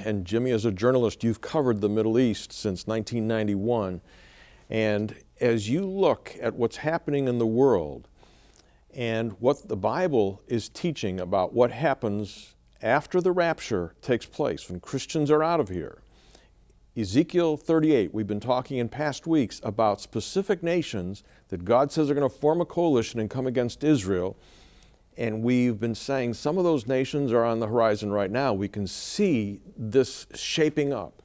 and Jimmy, as a journalist, you've covered the Middle East since 1991. And as you look at what's happening in the world and what the Bible is teaching about what happens after the rapture takes place, when Christians are out of here, Ezekiel 38, we've been talking in past weeks about specific nations that God says are going to form a coalition and come against Israel. And we've been saying some of those nations are on the horizon right now. We can see this shaping up.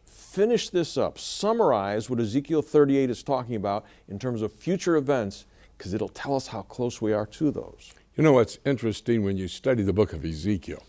Finish this up. Summarize what Ezekiel 38 is talking about in terms of future events, because it'll tell us how close we are to those. You know what's interesting when you study the book of Ezekiel?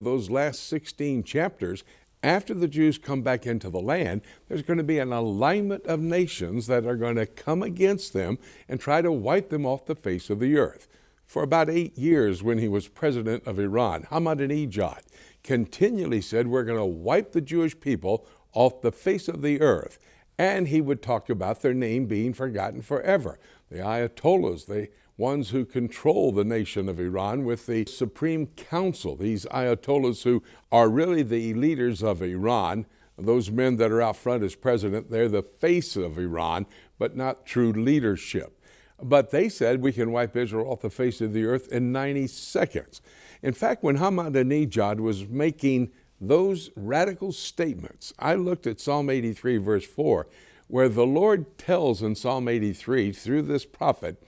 Those last 16 chapters, after the Jews come back into the land, there's going to be an alignment of nations that are going to come against them and try to wipe them off the face of the earth. For about 8 years, when he was president of Iran, Ahmadinejad continually said, we're going to wipe the Jewish people off the face of the earth. And he would talk about their name being forgotten forever. The Ayatollahs, the ones who control the nation of Iran with the Supreme Council, these Ayatollahs who are really the leaders of Iran, those men that are out front as president, they're the face of Iran, but not true leadership. But they said we can wipe Israel off the face of the earth in 90 seconds. In fact, when Ahmadinejad was making those radical statements, I looked at Psalm 83, verse 4, where the Lord tells in Psalm 83 through this prophet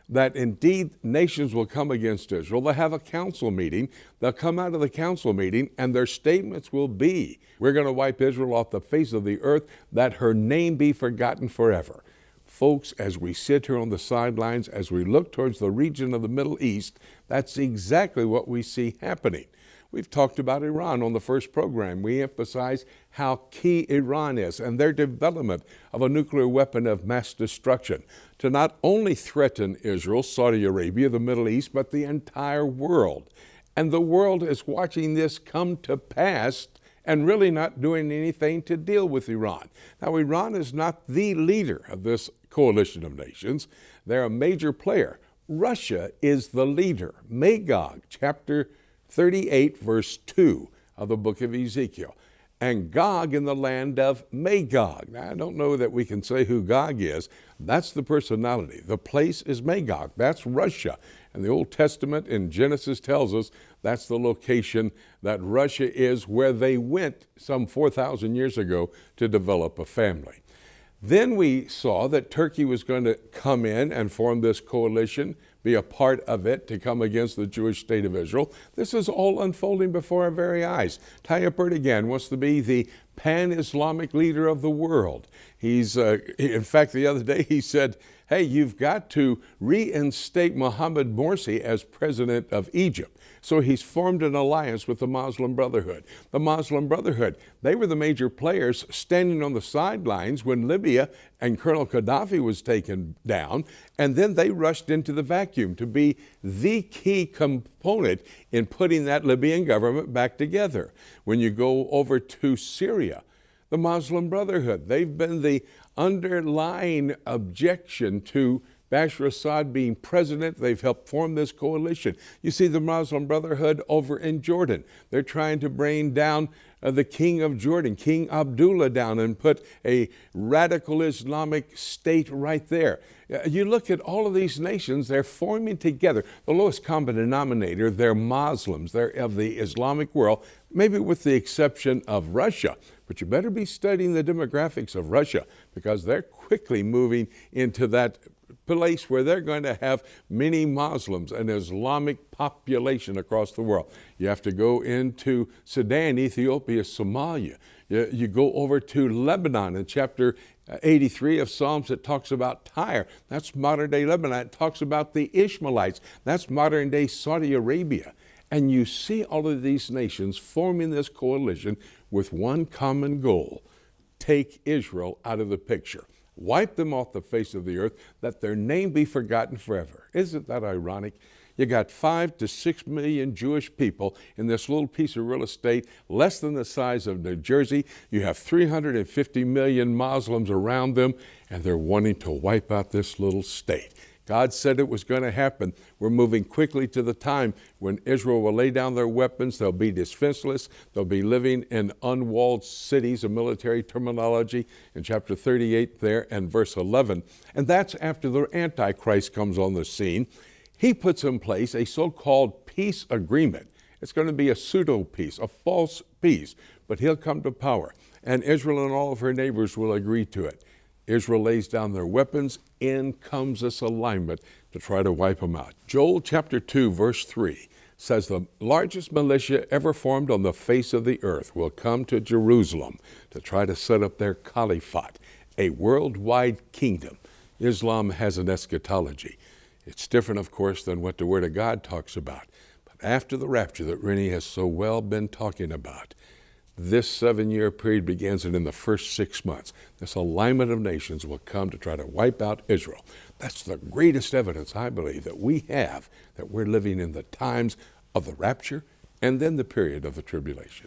that indeed nations will come against Israel. They'll have a council meeting. They'll come out of the council meeting and their statements will be, we're going to wipe Israel off the face of the earth, that her name be forgotten forever. Folks, as we sit here on the sidelines, as we look towards the region of the Middle East, that's exactly what we see happening. We've talked about Iran on the first program. We emphasize how key Iran is and their development of a nuclear weapon of mass destruction to not only threaten Israel, Saudi Arabia, the Middle East, but the entire world. And the world is watching this come to pass and really not doing anything to deal with Iran. Now, Iran is not the leader of this coalition of nations. They're a major player. Russia is the leader. Magog, chapter 38, verse 2 of the book of Ezekiel. And Gog in the land of Magog. Now, I don't know that we can say who Gog is. That's the personality. The place is Magog. That's Russia. And the Old Testament in Genesis tells us that's the location that Russia is, where they went some 4,000 years ago to develop a family. Then we saw that Turkey was going to come in and form this coalition, be a part of it to come against the Jewish state of Israel. This is all unfolding before our very eyes. Tayyip Erdogan wants to be the pan-Islamic leader of the world. In fact, the other day he said, hey, you've got to reinstate Mohammed Morsi as president of Egypt. So he's formed an alliance with the Muslim Brotherhood. The Muslim Brotherhood, they were the major players standing on the sidelines when Libya and Colonel Gaddafi was taken down, and then they rushed into the vacuum to be the key component in putting that Libyan government back together. When you go over to Syria, the Muslim Brotherhood, they've been the underlying objection to Bashar Assad being president. They've helped form this coalition. You see the Muslim Brotherhood over in Jordan. They're trying to bring down the king of Jordan, King Abdullah, down and put a radical Islamic state right there. You look at all of these nations, they're forming together. The lowest common denominator, they're Muslims. They're of the Islamic world, maybe with the exception of Russia. But you better be studying the demographics of Russia, because they're quickly moving into that place where they're going to have many Muslims, an Islamic population across the world. You have to go into Sudan, Ethiopia, Somalia. You go over to Lebanon in chapter 83 of Psalms. It talks about Tyre. That's modern day Lebanon. It talks about the Ishmaelites. That's modern day Saudi Arabia. And you see all of these nations forming this coalition with one common goal: take Israel out of the picture. Wipe them off the face of the earth, that their name be forgotten forever. Isn't that ironic? You got 5 to 6 million Jewish people in this little piece of real estate, less than the size of New Jersey. You have 350 million Muslims around them, and they're wanting to wipe out this little state. God said it was going to happen. We're moving quickly to the time when Israel will lay down their weapons. They'll be defenseless. They'll be living in unwalled cities, a military terminology in chapter 38 there and verse 11. And that's after the Antichrist comes on the scene. He puts in place a so-called peace agreement. It's going to be a pseudo-peace, a false peace, but he'll come to power. And Israel and all of her neighbors will agree to it. Israel lays down their weapons. In comes this alignment to try to wipe them out. Joel chapter 2, verse 3 says the largest militia ever formed on the face of the earth will come to Jerusalem to try to set up their caliphate, a worldwide kingdom. Islam has an eschatology. It's different, of course, than what the Word of God talks about. But after the rapture that Rennie has so well been talking about, this 7-year period begins, and in the first 6 months, this alignment of nations will come to try to wipe out Israel. That's the greatest evidence, I believe, that we have that we're living in the times of the rapture and then the period of the tribulation.